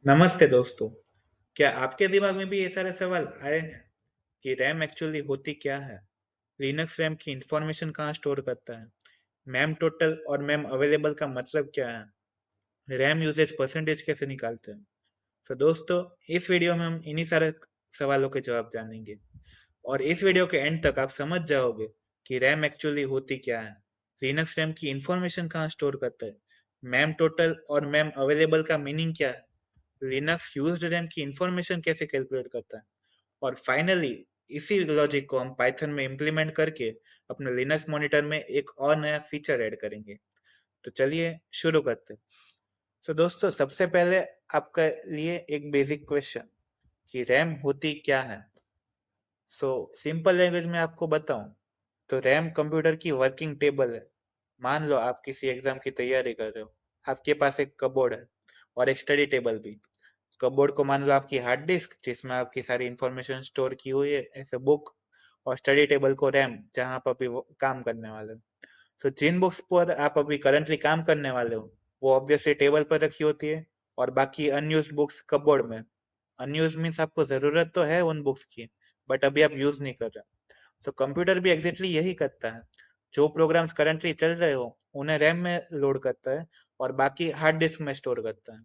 नमस्ते दोस्तों। क्या आपके दिमाग में भी ये सारे सवाल आए हैं कि रैम एक्चुअली होती क्या है? लिनक्स रैम की इंफॉर्मेशन कहाँ स्टोर करता है? मैम टोटल और मैम अवेलेबल का मतलब क्या है? रैम यूजेज परसेंटेज कैसे निकालते हैं? तो दोस्तों, इस वीडियो में हम इन्हीं सारे सवालों के जवाब जानेंगे और इस वीडियो के एंड तक आप समझ जाओगे कि रैम एक्चुअली होती क्या है, लिनक्स रैम की इंफॉर्मेशन कहाँ स्टोर करता है, मैम टोटल और मैम अवेलेबल का मीनिंग क्या है, लिनक्स यूज्ड रैम की इंफॉर्मेशन कैसे कैलकुलेट करता है और फाइनली इसी लॉजिक को हम पाइथन में इम्प्लीमेंट करके अपने लिनक्स मॉनिटर में एक और नया फीचर ऐड करेंगे। तो चलिए शुरू करते हैं। तो दोस्तों, सबसे पहले आपके लिए एक बेसिक क्वेश्चन कि रैम होती क्या है। सिंपल लैंग्वेज में आपको बताऊं तो रैम कंप्यूटर की वर्किंग टेबल है। मान लो आप किसी एग्जाम की तैयारी कर रहे हो, आपके पास एक कबोर्ड है और एक स्टडी टेबल भी। कबोर्ड को मान लो आपकी हार्ड डिस्क जिसमें आपकी सारी इंफॉर्मेशन स्टोर की हुई है ऐसे बुक, और स्टडी टेबल को रैम जहां आप अभी वो काम करने वाले हो। तो जिन बुक्स पर आप अभी करंटली काम करने वाले हो वो ऑब्वियसली टेबल पर रखी होती है और बाकी अनयूज बुक्स कबोर्ड में। अनयूज मीन्स आपको जरूरत तो है उन बुक्स की, बट अभी आप यूज नहीं कर रहे। तो कंप्यूटर भी एग्जैक्टली यही करता है। जो प्रोग्राम्स करंटली चल रहे हो उन्हें रैम में लोड करता है और बाकी हार्ड डिस्क में स्टोर करता है,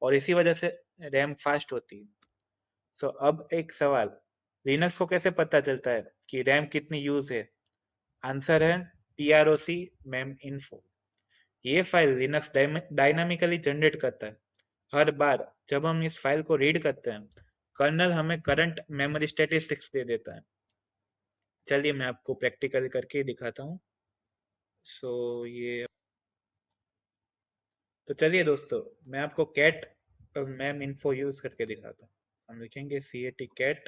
और इसी वजह से रैम फास्ट होती है। तो अब एक सवाल, लिनक्स को कैसे पता चलता है कि रैम कितनी यूज है? आंसर है proc मेम इन्फो। ये फाइल लिनक्स डायनामिकली जनरेट करता है। हर बार जब हम इस फाइल को रीड करते हैं, कर्नल हमें करंट मेमोरी स्टेटिस्टिक्स दे देता है। चलिए मैं आपको प्रैक्टिकल करके ही दिखाता हूँ। ये तो चलिए दोस्तों, मैं आपको कैट मैम इन्फो यूज करके दिखाता हूँ। हम लिखेंगे cat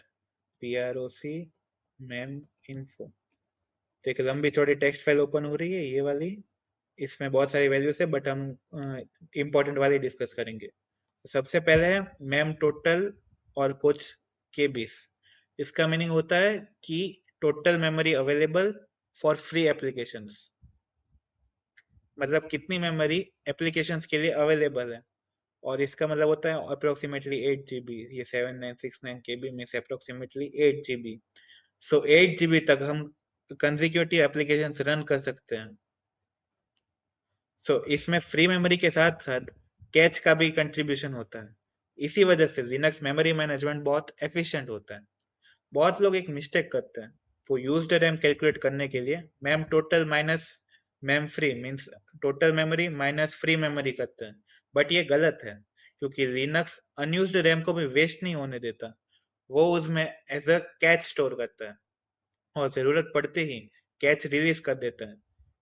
proc मैम इन्फो। तो एक लंबी चौड़ी टेक्स्ट फाइल ओपन हो रही है, ये वाली। इसमें बहुत सारी वैल्यूज है बट हम इम्पोर्टेंट वाली डिस्कस करेंगे। तो सबसे पहले है मैम टोटल और कुछ केबीस। इसका मीनिंग होता है कि total memory available for free applications, मतलब कितनी मेमोरी एप्लीकेशंस के लिए अवेलेबल है। और इसका मतलब होता है अप्रोक्सीमेटली 8 GB। ये 7969 KB में से अप्रोक्सीमेटली 8 GB। 8 GB तक हम कंजिक्यूटिव एप्लीकेशंस रन कर सकते हैं। इसमें फ्री मेमोरी के साथ साथ कैच का भी कंट्रीब्यूशन होता है। इसी वजह से लिनक्स मेमोरी मैनेजमेंट बहुत एफिशिएंट होता है। बहुत लोग एक मिस्टेक करते हैं, वो यूज्ड रैम कैलकुलेट करने के लिए ma'am total minus ma'am free means total memory minus free memory करते हैं। बट ये गलत है, क्योंकि लिनक्स अनयूज्ड रैम को भी वेस्ट नहीं होने देता। वो उसमें एज अ कैच स्टोर करता है और जरूरत पड़ते ही कैच रिलीज कर देता है।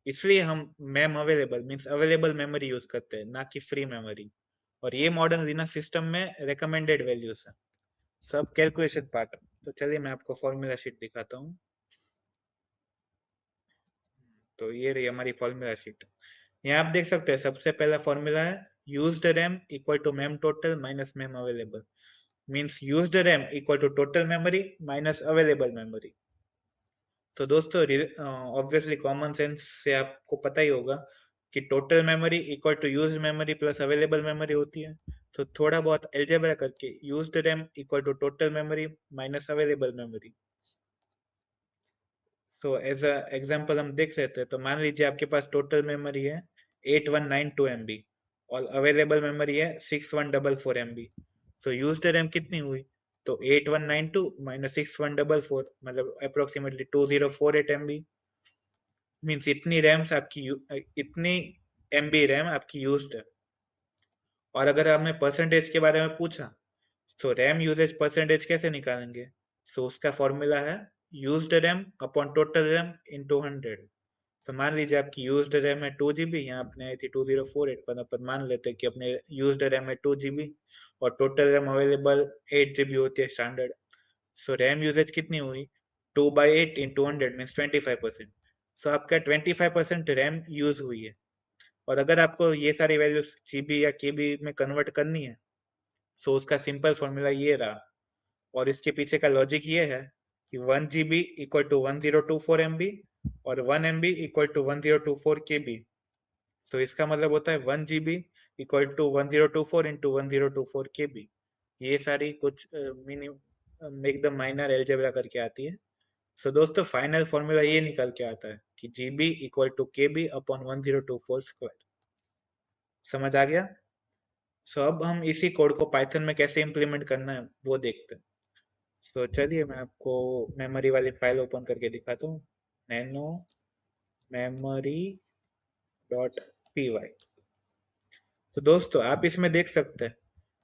इसलिए हम ma'am available means available memory use करते हैं, ना कि फ्री मेमोरी। और ये मॉडर्न लिनक्स सिस्टम में रिकमेंडेड वैल्यूज है। सब कैलकुलेशन पार्ट। तो चलिए मैं आपको फॉर्मूला शीट दिखाता हूँ। तो ये रही हमारी फॉर्मूला शीट। यहाँ आप देख सकते हैं सबसे पहला फॉर्मूला है used RAM equal to mem total minus mem available. Means used RAM equal to total memory minus available memory. तो दोस्तों, ऑब्वियसली कॉमन सेंस से आपको पता ही होगा कि total memory equal to used memory plus available memory होती है। तो थोड़ा बहुत अलजेब्रा करके used RAM equal to total memory minus available memory. तो एज अ एग्जांपल हम देख लेते हैं। तो मान लीजिए आपके पास टोटल मेमोरी है 8192 MB और अवेलेबल मेमोरी है 6144 MB। यूज्ड रैम कितनी हुई? तो 8192 माइनस 6144 मतलब अप्रोक्सीमेटली 2048 MB। मीन्स इतनी रैम्स आपकी इतनी MB रैम आपकी यूज्ड है। और अगर आपने परसेंटेज के बारे में पूछा तो रैम यूजेज परसेंटेज कैसे निकालेंगे? उसका फॉर्मूला है used RAM upon total RAM into 100। तो मान लीजिए आपकी यूज्ड रैम है 2 GB, यहाँ अपने आई थी 2048, पर अपन मान लेते हैं कि अपने यूज्ड रैम है 2 GB और टोटल रैम अवेलेबल 8 GB होती है स्टैंडर्ड। रैम यूजेज कितनी हुई? 2/8 इंटू 100 मीन्स 25%। आपका 25% रैम यूज हुई है। और अगर आपको ये सारी वैल्यूज जीबी या केबी में कन्वर्ट करनी है तो उसका सिंपल फॉर्मूला ये रहा। और इसके पीछे का लॉजिक ये है कि 1 GB इक्वल टू 1024 MB और 1 MB इक्वल टू 1024 KB। इसका मतलब होता है 1 GB equal to 1024 into 1024 KB। ये सारी कुछ एकदम माइनर एल्जेब्रा करके आती है। सो दोस्तों फाइनल फॉर्मूला ये निकल के आता है कि GB equal to KB upon 1024 square. समझ आ गया? सो अब हम इसी कोड को पाइथन में कैसे इम्प्लीमेंट करना है वो देखते हैं। सो चलिए मैं आपको मेमोरी वाली फाइल ओपन करके दिखाता हूँ, नैनो मेमोरी डॉट py। तो दोस्तों आप इसमें देख सकते हैं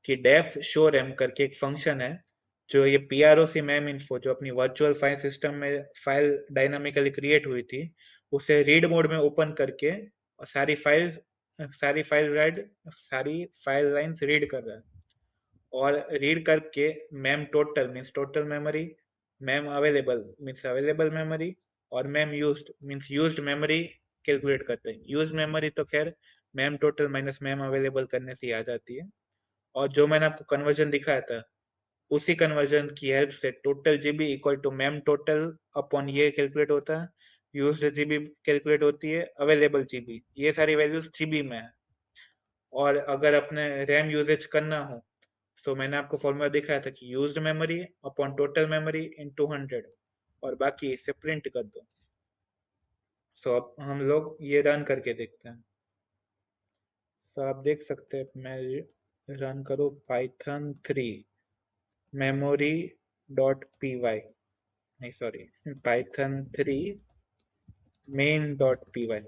कि डेफ शो रैम करके एक फंक्शन है, जो ये proc मैम इन्फो जो अपनी वर्चुअल फाइल सिस्टम में फाइल डायनामिकली क्रिएट हुई थी, उसे रीड मोड में ओपन करके और सारी फाइल लाइन्स रीड कर रहा है। और रीड करके mem total means total memory, mem available means available memory, और mem used means used memory calculate करते हैं। यूज मेमोरी तो खैर mem total minus mem available करने से आ जाती है। और जो मैंने आपको कन्वर्जन दिखाया था, उसी कन्वर्जन की हेल्प से total GB equal to mem total upon ये कैलकुलेट होता है, यूज्ड जीबी कैलकुलेट होती है, अवेलेबल जीबी, ये सारी वैल्यूज जीबी में है। और अगर अपने रैम यूजेज करना हो तो मैंने आपको फॉर्मूला दिखाया था कि used memory upon total memory into 100, और बाकी इसे प्रिंट कर दो। सो अब हम लोग ये रन करके देखते हैं। तो आप देख सकते हैं, मैं रन करूँ Python 3 memory dot P Y, नहीं sorry, Python 3 main dot P Y.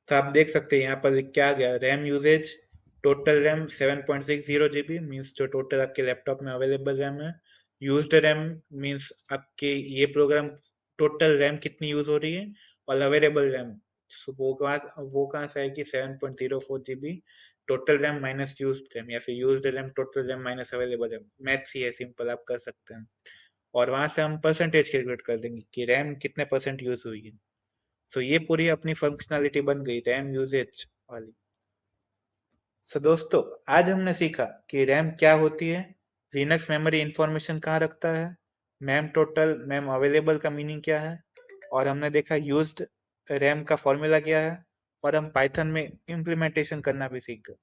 तो आप देख सकते हैं यहाँ पर क्या गया, RAM usage total RAM 7.60 GB means जो टोटल आपके लैपटॉप में अवेलेबल रैम है। यूज्ड रैम मीन्स आपके ये प्रोग्राम टोटल रैम कितनी यूज हो रही है, और अवेलेबल रैम वो कहाँ से आएगी, 7.04 GB total RAM minus used RAM, या फिर used RAM total RAM minus available RAM. Maths ही है, सिंपल आप कर सकते हैं। और वहां से हम परसेंटेज कैलकुलेट कर देंगे कि रैम कितने परसेंट यूज हुई है। तो ये पूरी अपनी फंक्शनैलिटी बन गई रैम यूजेज वाली। सो दोस्तों आज हमने सीखा कि रैम क्या होती है, लिनक्स मेमोरी इंफॉर्मेशन कहाँ रखता है, मैम टोटल मैम अवेलेबल का मीनिंग क्या है, और हमने देखा यूज्ड रैम का फॉर्मूला क्या है, और हम पाइथन में इम्प्लीमेंटेशन करना भी सीख गए।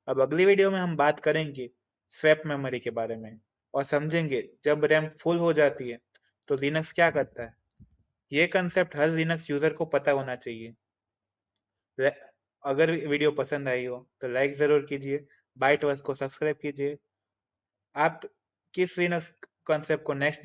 अब अगली वीडियो में हम बात करेंगे स्वैप मेमोरी के बारे में, और समझेंगे जब रैम फुल हो जाती है तो लिनक्स क्या करता है। ये कंसेप्ट हर लिनक्स यूजर को पता होना चाहिए। अगर वीडियो पसंद आई हो तो लाइक जरूर कीजिए, बाइट वर्स को सब्सक्राइब कीजिए। आप किस लिनक्स कॉन्सेप्ट को नेक्स्ट